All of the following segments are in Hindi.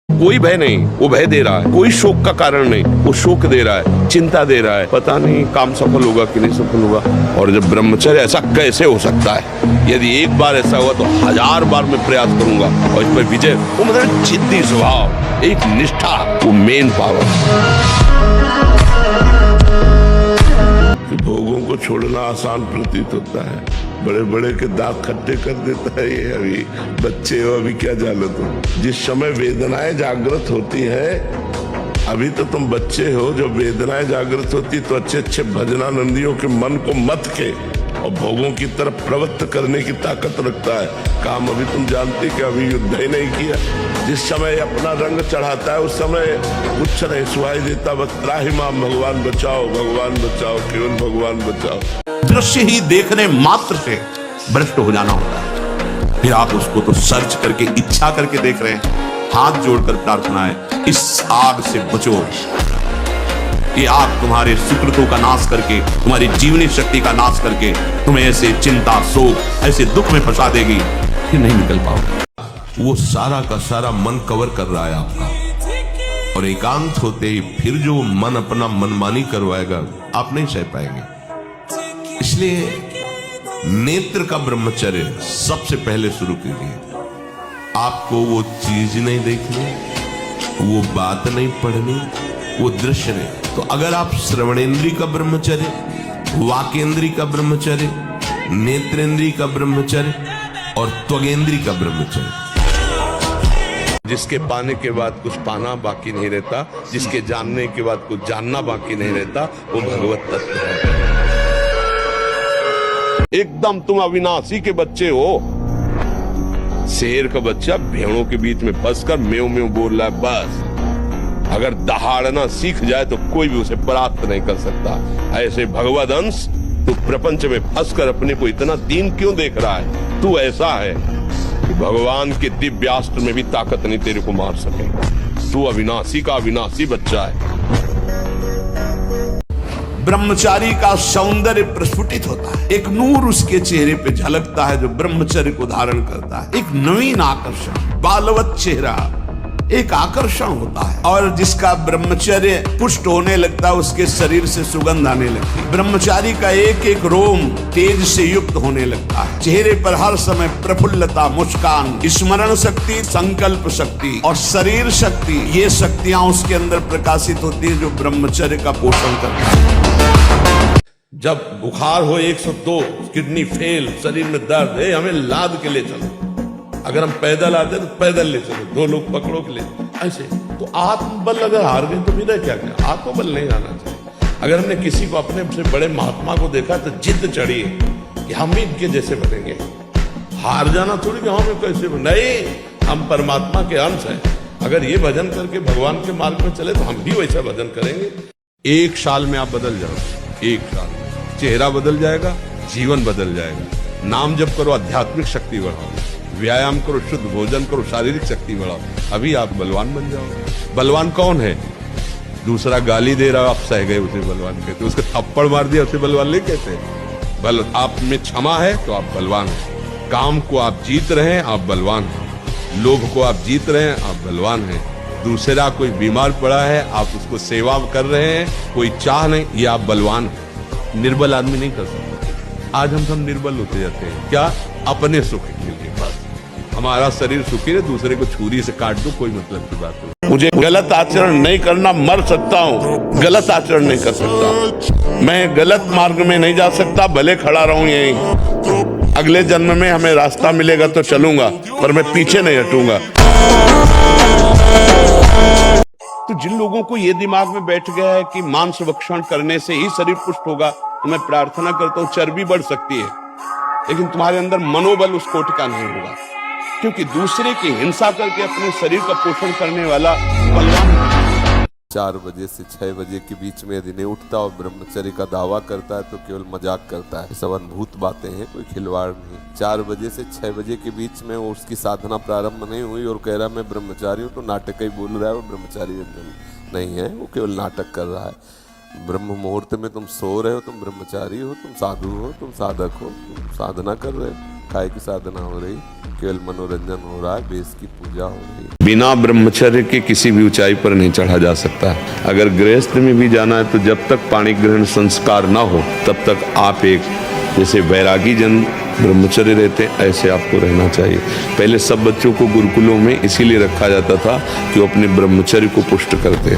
कोई भय नहीं, वो भय दे रहा है। कोई शोक का कारण नहीं, वो शोक दे रहा है, चिंता दे रहा है। पता नहीं काम सफल होगा कि नहीं सफल होगा। और जब ब्रह्मचर्य, ऐसा कैसे हो सकता है? यदि एक बार ऐसा हुआ तो 1000 बार मैं प्रयास करूंगा और इस पर विजय। वो मतलब जिद्दी स्वभाव, एक निष्ठा, वो मेन पावर। भोगों को छोड़ना आसान प्रतीत होता है, बड़े बड़े के दांत खट्टे कर देता है। ये अभी बच्चे हो, अभी क्या जानो तुम। जिस समय वेदनाएं जागृत होती है, अभी तो तुम बच्चे हो, जब वेदनाएं जागृत होती तो अच्छे अच्छे भजनानंदियों के मन को मत के और भोगों की तरफ प्रवृत्त करने की ताकत रखता है। काम अभी तुम जानते कि अभी युद्ध ही नहीं किया। जिस समय अपना रंग चढ़ाता है उस समय कुछ नहीं सुनाई देता, बस त्राहिमाम भगवान बचाओ, भगवान बचाओ, केवल भगवान बचाओ। दृश्य ही देखने मात्र से भ्रष्ट हो जाना होता है। फिर आप उसको तो सर्च करके, इच्छा करके देख रहे हैं। हाथ जोड़कर प्रार्थना है, इस आग से बचो। ये आग तुम्हारे सुकृतों का नाश करके, तुम्हारी जीवनी शक्ति का नाश करके तुम्हें ऐसे चिंता, शोक, ऐसे दुख में फंसा देगी कि नहीं निकल पाओगे। वो सारा का सारा मन कवर कर रहा है आपका, और एकांत होते ही फिर जो मन अपना मनमानी करवाएगा आप नहीं सह पाएंगे। इसलिए नेत्र का ब्रह्मचर्य सबसे पहले शुरू कीजिए। आपको वो चीज नहीं देखनी, वो बात नहीं पढ़नी, वो दृश्य नहीं। तो अगर आप श्रवणेन्द्रीय का ब्रह्मचर्य, वाकेंद्रीय का ब्रह्मचर्य, नेत्रेंद्रीय का ब्रह्मचर्य और त्वगेंद्रीय का ब्रह्मचर्य, जिसके पाने के बाद कुछ पाना बाकी नहीं रहता, जिसके जानने के बाद कुछ जानना बाकी नहीं रहता, वो भगवत तत्व है। एकदम तुम अविनाशी के बच्चे हो। शेर का बच्चा भेड़ों के बीच में फंसकर म्यों म्यों बोल रहा है, बस। अगर दहाड़ना सीख जाए तो कोई भी उसे परास्त नहीं कर सकता। ऐसे भगवद अंश, तू प्रपंच में फंसकर अपने को इतना दीन क्यों देख रहा है? तू ऐसा है कि भगवान के दिव्यास्त्र में भी ताकत नहीं तेरे को मार सके। तू अविनाशी का अविनाशी बच्चा है। ब्रह्मचारी का सौंदर्य प्रस्फुटित होता है, एक नूर उसके चेहरे पे झलकता है जो ब्रह्मचर्य को धारण करता है। एक नवीन आकर्षण, बालवत चेहरा, एक आकर्षण होता है। और जिसका ब्रह्मचर्य पुष्ट होने लगता है, उसके शरीर से सुगंध आने लगती है। ब्रह्मचारी का एक एक रोम तेज से युक्त होने लगता है। चेहरे पर हर समय प्रफुल्लता, मुस्कान, स्मरण शक्ति, संकल्प शक्ति और शरीर शक्ति, ये शक्तियां उसके अंदर प्रकाशित होती है जो ब्रह्मचर्य का पोषण करता है। जब बुखार हो 102, किडनी फेल, शरीर में दर्द है, हमें लाद के ले चलो। अगर हम पैदल आते तो पैदल ले चलो, 2 लोग पकड़ो के ले, ऐसे। तो आत्मबल अगर हार गए तो फिर क्या क्या? आत्मबल नहीं आना चाहिए। अगर हमने किसी को, अपने से बड़े महात्मा को देखा तो जिद चढ़ी कि हम भी इनके जैसे बनेंगे। हार जाना थोड़ी कि हम कैसे नहीं, हम परमात्मा के अंश हैं। अगर ये भजन करके भगवान के मार्ग में चले तो हम भी वैसा भजन करेंगे। 1 साल में आप बदल जाओ, 1 साल में चेहरा बदल जाएगा, जीवन बदल जाएगा। नाम जप करो, आध्यात्मिक शक्ति बढ़ाओ, व्यायाम करो, शुद्ध भोजन करो, शारीरिक शक्ति बढ़ाओ, अभी आप बलवान बन जाओ। बलवान कौन है? दूसरा गाली दे रहा, आप सह गए उसे बलवान कहते, उसके थप्पड़ मार दिया उसे बलवान नहीं कहते। बल आप में क्षमा है तो आप बलवान हैं। काम को आप जीत रहे हैं, आप बलवान हैं। लोभ को आप जीत रहे हैं, आप बलवान हैं। दूसरा कोई बीमार पड़ा है, आप उसको सेवा कर रहे हैं, कोई चाह नहीं, ये आप बलवान हैं। निर्बल आदमी नहीं कर सकता। आज हम सब निर्बल होते जाते हैं, क्या? अपने सुख के लिए। बस हमारा शरीर सुखी है, दूसरे को छुरी से काट दो, कोई मतलब की बात नहीं। मुझे गलत आचरण नहीं करना, मर सकता हूँ, गलत आचरण नहीं कर सकता। मैं गलत मार्ग में नहीं जा सकता, भले खड़ा रहूं यहीं। अगले जन्म में हमें रास्ता मिलेगा तो चलूंगा, पर मैं पीछे नहीं हटूंगा। तो जिन लोगों को ये दिमाग में बैठ गया है कि मांस भक्षण करने से ही शरीर पुष्ट होगा, तो मैं प्रार्थना करता हूँ, चर्बी बढ़ सकती है लेकिन तुम्हारे अंदर मनोबल उस कोटि का नहीं होगा। क्योंकि दूसरे की हिंसा करके अपने शरीर का पोषण करने वाला बलवान। 4 बजे से 6 बजे के बीच में यदि नहीं उठता और ब्रह्मचर्य का दावा करता है तो केवल मजाक करता है। सब अनुभूत बातें हैं, कोई खिलवाड़ नहीं। 4 बजे से 6 बजे के बीच में उसकी साधना प्रारंभ नहीं हुई और कह रहा मैं ब्रह्मचारी हूँ, तो नाटक ही बोल रहा है। वो ब्रह्मचारी नहीं है, वो केवल नाटक कर रहा है। ब्रह्म मुहूर्त में तुम सो रहे हो, तुम ब्रह्मचारी हो, तुम साधु हो, तुम साधक हो, तुम साधना कर रहे हो। काय की साधना हो रही, केवल मनोरंजन हो रहा है, बेस की पूजा हो रही है। बिना ब्रह्मचर्य के किसी भी ऊंचाई पर नहीं चढ़ा जा सकता। अगर गृहस्थ में भी जाना है तो जब तक पाणी ग्रहण संस्कार ना हो तब तक आप एक जैसे वैरागी जन ब्रह्मचर्य रहते ऐसे आपको रहना चाहिए। पहले सब बच्चों को गुरुकुलों में इसीलिए रखा जाता था कि वो अपने ब्रह्मचर्य को पुष्ट करते।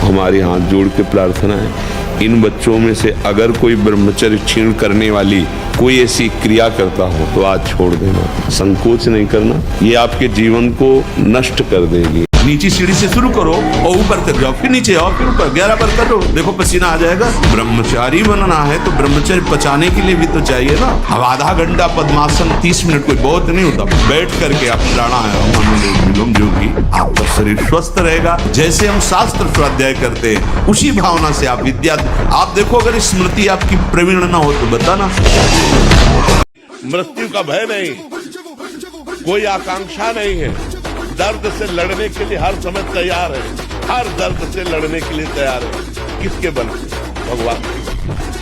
हमारे हाथ जोड़ के प्रार्थना है, इन बच्चों में से अगर कोई ब्रह्मचर्य क्षीण करने वाली कोई ऐसी क्रिया करता हो तो आज छोड़ देना, संकोच नहीं करना, ये आपके जीवन को नष्ट कर देगी। नीचे सीढ़ी से शुरू करो और ऊपर तक जाओ, फिर नीचे आओ, फिर ऊपर 11 बार करो, देखो पसीना आ जाएगा। ब्रह्मचारी बनना है तो ब्रह्मचर्य पचाने के लिए भी तो चाहिए ना। अब आधा घंटा पद्मासन 30 मिनट कोई बहुत नहीं होता, बैठ करके आप प्राणायाम अनुलोम विलोम जो भी, आपका शरीर स्वस्थ रहेगा। जैसे हम शास्त्र स्वाध्याय करते हैं उसी भावना से आप विद्या, आप देखो अगर स्मृति आपकी प्रवीण ना हो तो बताना। मृत्यु का भय नहीं, कोई आकांक्षा नहीं है, दर्द से लड़ने के लिए हर समय तैयार है, हर दर्द से लड़ने के लिए तैयार है। किसके बल से? भगवान।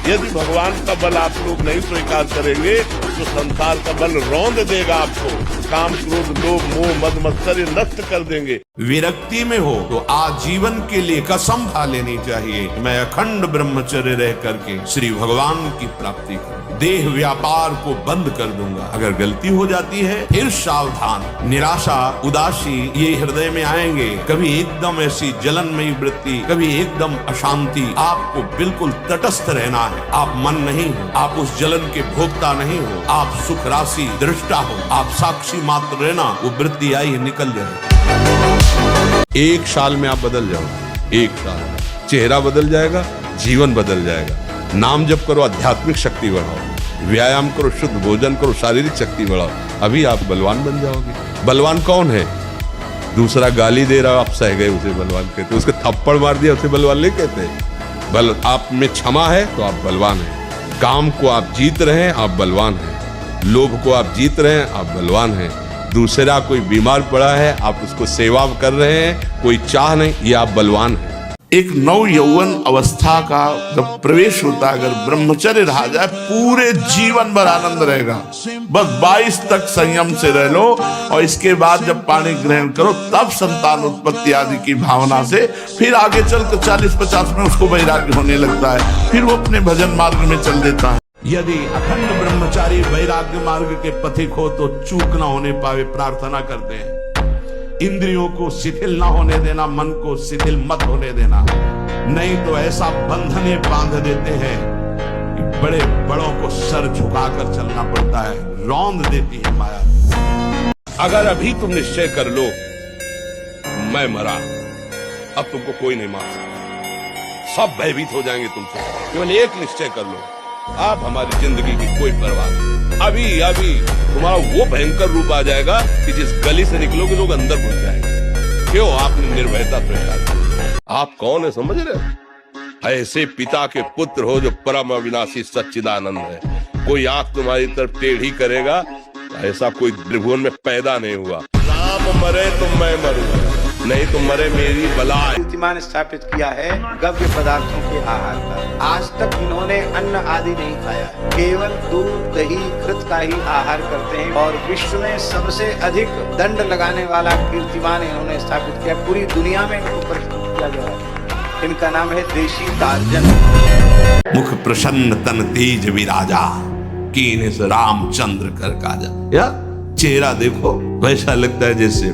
यदि भगवान का बल आप लोग नहीं स्वीकार करेंगे तो संसार का बल रौंद देगा आपको, काम क्रोध लोभ मोह मद मत्सर नष्ट कर देंगे। विरक्ति में हो तो आजीवन के लिए कसम खा लेनी चाहिए, मैं अखंड ब्रह्मचर्य रह करके श्री भगवान की प्राप्ति करूं, देह व्यापार को बंद कर दूंगा। अगर गलती हो जाती है फिर सावधान, निराशा उदासी ये हृदय में आएंगे, कभी एकदम ऐसी जलनमयी वृत्ति, कभी एकदम अशांति। आपको बिल्कुल तटस्थ रहना है, आप मन नहीं हो, आप उस जलन के भोक्ता नहीं हो, आप सुख राशि दृष्टा हो, आप साक्षी मात्र रहना। वो वृत्ति आई है निकल जाए। एक साल में आप बदल जाओ, एक साल चेहरा बदल जाएगा, जीवन बदल जाएगा। नाम जप करो, आध्यात्मिक शक्ति बढ़ाओ, व्यायाम करो, शुद्ध भोजन करो, शारीरिक शक्ति बढ़ाओ, अभी आप बलवान बन जाओगे। बलवान कौन है? दूसरा गाली दे रहा, आप सह गए उसे बलवान कहते, उसके थप्पड़ मार दिया उसे बलवान नहीं कहते। बल आप में क्षमा है तो आप बलवान हैं। काम को आप जीत रहे हैं, आप बलवान हैं। लोभ को आप जीत रहे हैं, आप बलवान हैं। दूसरा कोई बीमार पड़ा है, आप उसको सेवा कर रहे हैं, कोई चाह नहीं, ये आप बलवान हैं। एक नव यौवन अवस्था का जब प्रवेश होता है, अगर ब्रह्मचर्य रहा जाए पूरे जीवन भर आनंद रहेगा। बस 22 तक संयम से रह लो और इसके बाद जब पानी ग्रहण करो तब संतान उत्पत्ति आदि की भावना से फिर आगे चल कर 40-50 में उसको वैराग्य होने लगता है, फिर वो अपने भजन मार्ग में चल देता है। यदि अखंड ब्रह्मचारी वैराग्य मार्ग के पथिक हो तो चूक ना होने पावे प्रार्थना करते हैं। इंद्रियों को शिथिल ना होने देना, मन को शिथिल मत होने देना, नहीं तो ऐसा बंधन ये बांध देते हैं कि बड़े बड़ों को सर झुकाकर चलना पड़ता है, रौंद देती है माया। अगर अभी तुम निश्चय कर लो मैं मरा, अब तुमको कोई नहीं मार सकता, सब भयभीत हो जाएंगे तुमसे। केवल एक निश्चय कर लो, आप हमारी जिंदगी की कोई परवाह नहीं। अभी अभी तुम्हारा वो भयंकर रूप आ जाएगा कि जिस गली से निकलोगे लोग अंदर घुस जाएंगे। क्यों? आपने निर्भयता स्वीकार की। आप कौन है समझ रहे हो? ऐसे पिता के पुत्र हो जो परम अविनाशी सच्चिदानंद है। कोई आंख तुम्हारी तरफ टेढ़ी करेगा ऐसा कोई त्रिभुवन में पैदा नहीं हुआ। राम मरे तो मैं मरूं, नहीं तो मरे मेरी बलाए। कीर्तिमान स्थापित किया है गव्य पदार्थों के आहार का। आज तक इन्होंने अन्न आदि नहीं खाया, केवल दूध दही घृत का ही आहार करते हैं और विश्व में सबसे अधिक दंड लगाने वाला कीर्तिमान इन्होंने स्थापित किया। पूरी दुनिया में इनको प्रस्तुत किया गया है। इनका नाम है देशी टार्जन। मुख प्रसन्न तन तेज विराजा, कीनेस रामचंद्र कर काजा। या चेहरा देखो वैसा लगता है जैसे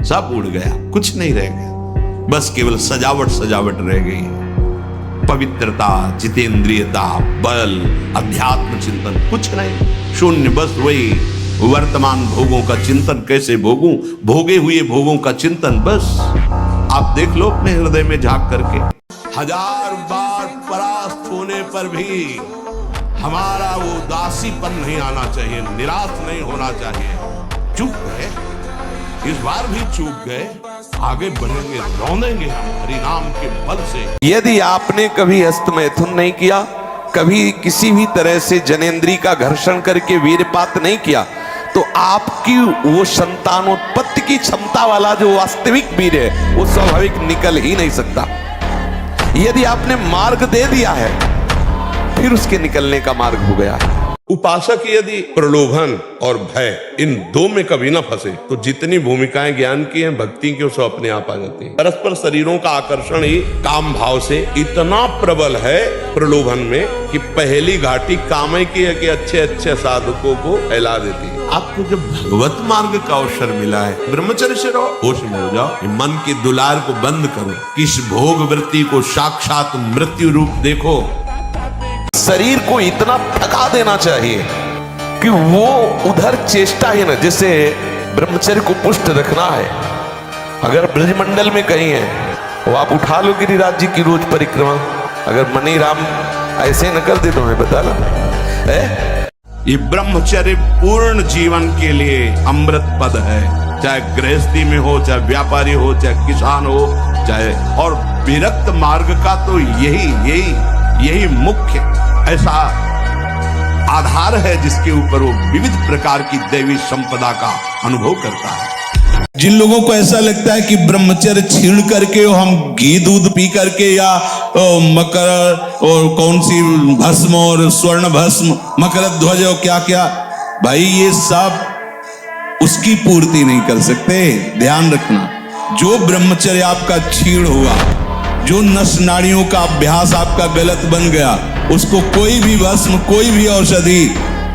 सब उड़ गया, कुछ नहीं रह गया, बस केवल सजावट सजावट रह गई है। पवित्रता, जितेंद्रियता, बल, अध्यात्म चिंतन कुछ नहीं, शून्य। बस वही वर्तमान भोगों का चिंतन, कैसे भोगूं, भोगे हुए भोगों का चिंतन। बस आप देख लो अपने हृदय में झांक करके। 1000 बार परास्त होने पर भी हमारा वो उदासीपन नहीं आना चाहिए, निराश नहीं होना चाहिए। चूक गए, इस बार भी चूक गए, आगे बढ़ेंगे, रौंदेंगे हरि नाम के बल से। यदि आपने कभी हस्तमैथुन नहीं किया, कभी किसी भी तरह से जनेंद्री का घर्षण करके वीरपात नहीं किया, तो आपकी वो संतानोत्पत्ति की क्षमता वाला जो वास्तविक वीर है वो स्वाभाविक निकल ही नहीं सकता। यदि आपने मार्ग दे दिया है फिर उसके निकलने का मार्ग हो गया है। उपासक यदि प्रलोभन और भय इन दो में कभी ना फंसे तो जितनी भूमिकाएं ज्ञान की हैं, भक्ति की, सब अपने आप आ जाती हैं। परस्पर शरीरों का आकर्षण ही काम भाव से इतना प्रबल है प्रलोभन में कि पहली घाटी कामय की है कि अच्छे अच्छे साधकों को फैला देती है। आपको जब भगवत मार्ग का अवसर मिला है, ब्रह्मचर्य से रहो, होश में हो जाओ, मन की दुलार को बंद करो, इस भोग वृत्ति को साक्षात मृत्यु रूप देखो। शरीर को इतना थका देना चाहिए कि वो उधर चेष्टा ही न, जैसे ब्रह्मचर्य को पुष्ट रखना है। अगर ब्रजमंडल में कहीं है तो आप उठा लो गिरिराज जी की रोज परिक्रमा। अगर मनी राम ऐसे न कर दे तो मैं बता रहा ये ब्रह्मचर्य पूर्ण जीवन के लिए अमृत पद है। चाहे गृहस्थी में हो, चाहे व्यापारी हो, चाहे किसान हो, चाहे और विरक्त मार्ग का तो यही मुख्य ऐसा आधार है जिसके ऊपर वो विविध प्रकार की दैवी संपदा का अनुभव करता है। जिन लोगों को ऐसा लगता है कि ब्रह्मचर्य छीण करके हम घी दूध पी करके या मकर और कौन सी भस्म और स्वर्ण भस्म, मकर ध्वज और क्या क्या, भाई ये सब उसकी पूर्ति नहीं कर सकते। ध्यान रखना, जो ब्रह्मचर्य आपका छीण हुआ, जो नस नाड़ियों का अभ्यास आपका गलत बन गया, उसको कोई भी भस्म, कोई भी औषधि,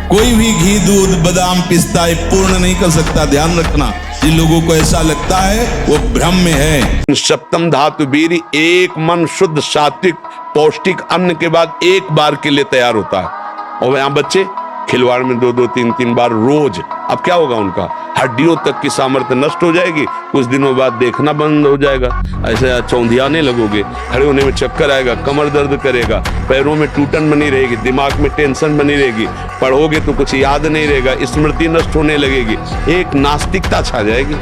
कोई भी घी दूध बादाम पिस्ता पूर्ण नहीं कर सकता। ध्यान रखना, जिन लोगों को ऐसा लगता है वो भ्रम में है। सप्तम धातु वीर एक मन शुद्ध सात्विक पौष्टिक अन्न के बाद एक बार के लिए तैयार होता है। और यहाँ बच्चे खिलवाड़ में 2-2 3-3 बार रोज, अब क्या होगा? उनका हड्डियों तक की सामर्थ्य नष्ट हो जाएगी। कुछ दिनों बाद देखना बंद हो जाएगा, ऐसे चौंधियाने लगोगे, खड़े होने में चक्कर आएगा, कमर दर्द करेगा, पैरों में टूटन बनी रहेगी, दिमाग में टेंशन बनी रहेगी, पढ़ोगे तो कुछ याद नहीं रहेगा, स्मृति नष्ट होने लगेगी, एक नास्तिकता छा जाएगी।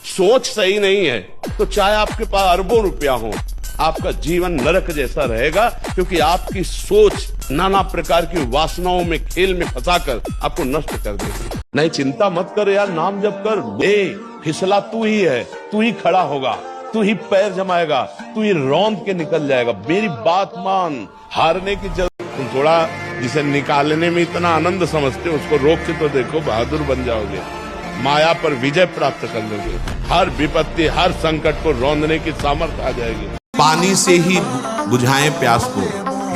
सोच सही नहीं है तो चाहे आपके पास अरबों रुपया हो, आपका जीवन नरक जैसा रहेगा, क्योंकि आपकी सोच नाना प्रकार की वासनाओं में, खेल में फंसाकर आपको नष्ट कर देगी। नहीं, चिंता मत कर यार, नाम जप कर। फिसला तू ही है, तू ही खड़ा होगा, तू ही पैर जमाएगा, तू ही रौंद के निकल जाएगा। मेरी बात मान, हारने की जरूरत। तुम थोड़ा जिसे निकालने में इतना आनंद समझते हो, उसको रोक के तो देखो, बहादुर बन जाओगे, माया पर विजय प्राप्त कर लोगे, हर विपत्ति, हर संकट को रौंदने की सामर्थ्य आ जाएगी। पानी से ही बुझाएं प्यास को,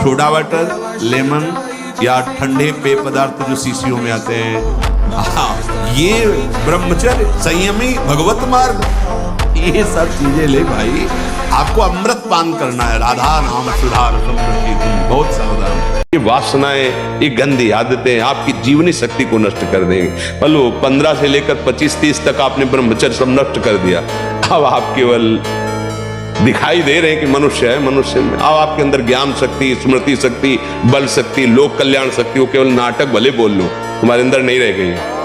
सोडा वाटर, लेमन या ठंडे पेय पदार्थ जो शीशियों में आते हैं, ये ब्रह्मचर्य, संयमी, भगवत मार्ग, ये सब चीजें ले भाई। आपको अमृत पान करना है, राधा नाम सुधार संपत्ति, तुम बहुत सावधान। ये वासनाएं, ये गंदी आदतें आपकी जीवनी शक्ति को नष्ट कर देंगे। पलो 15 से लेकर 25-30 तक आपने ब्रह्मचर्य सब नष्ट कर दिया। अब आप केवल दिखाई दे रहे हैं कि मनुष्य है, मनुष्य में अब आपके अंदर ज्ञान शक्ति, स्मृति शक्ति, बल शक्ति, लोक कल्याण शक्ति, वो केवल नाटक भले बोल लो, तुम्हारे अंदर नहीं रह गई है।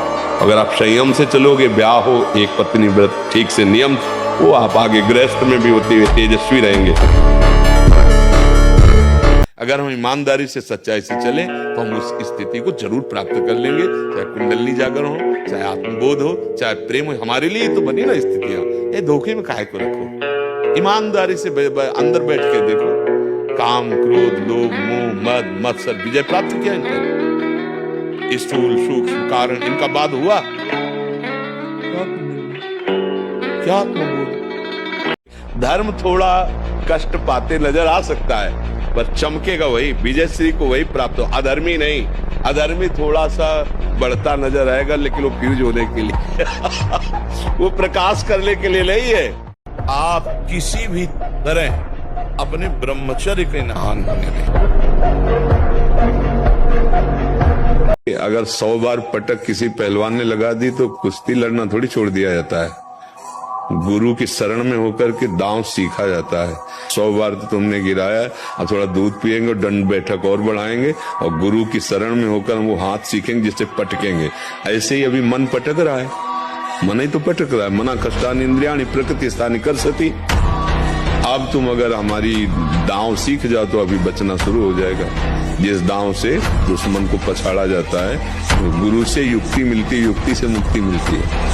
अगर आप संयम से चलोगे, ब्याह हो, एक पत्नी व्रत ठीक से नियम, वो आप आगे गृहस्थ में भी होते हुए तेजस्वी रहेंगे। अगर हम ईमानदारी से, सच्चाई से चले तो हम उस स्थिति को जरूर प्राप्त कर लेंगे। चाहे कुंडली जागर हो, चाहे आत्मबोध हो, चाहे प्रेम हो, हमारे लिए तो बनी ना स्थितियां। ये धोखे में काहे को रखो, ईमानदारी से अंदर बैठ के देखो। काम, क्रोध, लोभ, मोह, मद, मत्सर विजय प्राप्त किया इनका, स्थूल सूक्ष्म कारण इनका बाद हुआ क्या? आत्मबोध। धर्म थोड़ा कष्ट पाते नजर आ सकता है, पर चमकेगा वही, विजय श्री को वही प्राप्त हो, अधर्मी नहीं। अधर्मी थोड़ा सा बढ़ता नजर आएगा, लेकिन वो फ्यूज होने के लिए वो प्रकाश करने के लिए नहीं है। आप किसी भी तरह अपने ब्रह्मचर्य के नाम होने में, अगर 100 बार पटक किसी पहलवान ने लगा दी तो कुश्ती लड़ना थोड़ी छोड़ दिया जाता है। गुरु की शरण में होकर के दांव सीखा जाता है। 100 बार तो तुमने गिराया, अब थोड़ा दूध पिएंगे और दंड बैठक और बढ़ाएंगे, और गुरु की शरण में होकर हम वो हाथ सीखेंगे जिससे पटकेंगे। ऐसे ही अभी मन पटक रहा है, मन ही तो पटक रहा है। मना कष्टानि इंद्रियाणि प्रकृति स्थानि कर्षति। अब तुम अगर हमारी दांव सीख जाओ तो अभी बचना शुरू हो जाएगा। जिस दांव से दुश्मन को पछाड़ा जाता है, तो गुरु से युक्ति मिलती है, युक्ति से मुक्ति मिलती है।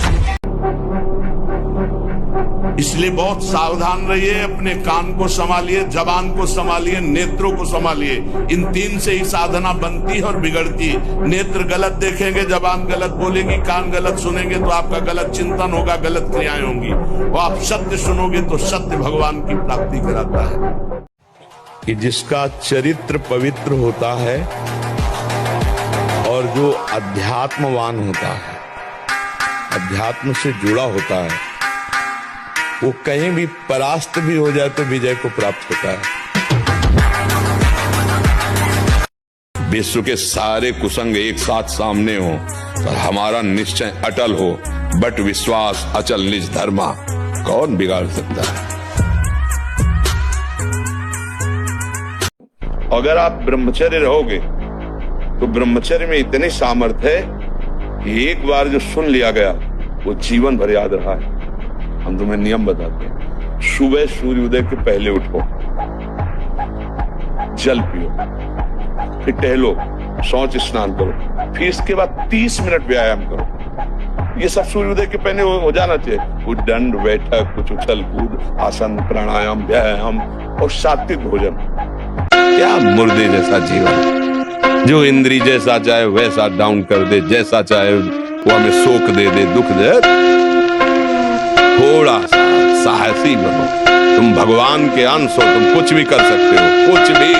इसलिए बहुत सावधान रहिए, अपने कान को संभालिए, जबान को संभालिए, नेत्रों को संभालिए। इन तीन से ही साधना बनती है और बिगड़ती है। नेत्र गलत देखेंगे, जबान गलत बोलेगी, कान गलत सुनेंगे तो आपका गलत चिंतन होगा, गलत क्रियाएं होंगी। और आप सत्य सुनोगे तो सत्य भगवान की प्राप्ति कराता है। कि जिसका चरित्र पवित्र होता है और जो अध्यात्मवान होता है, अध्यात्म से जुड़ा होता है, वो कहीं भी परास्त भी हो जाए तो विजय को प्राप्त होता है। विश्व के सारे कुसंग एक साथ सामने हो पर हमारा निश्चय अटल हो, बट विश्वास अचल निज धर्मा, कौन बिगाड़ सकता है। अगर आप ब्रह्मचर्य रहोगे तो ब्रह्मचर्य में इतनी सामर्थ्य है कि एक बार जो सुन लिया गया वो जीवन भर याद रहा है। हम तुम्हें नियम बताते हैं। सुबह सूर्योदय के पहले उठो, जल पियो, फिर टहलो, शौच स्नान करो, फिर इसके बाद 30 मिनट व्यायाम करो। ये सब सूर्योदय के पहले हो जाना चाहिए। कुछ दंड बैठक, कुछ उछल कूद, आसन, प्राणायाम, व्यायाम और सात्विक भोजन। क्या मुर्दे जैसा जीवन, जो इंद्री जैसा चाहे वैसा डाउन कर दे, जैसा चाहे वो हमें शोक दे दे, दुख दे। थोड़ा सा साहसी बनो, तुम भगवान के अंश हो, तुम कुछ भी कर सकते हो, कुछ भी।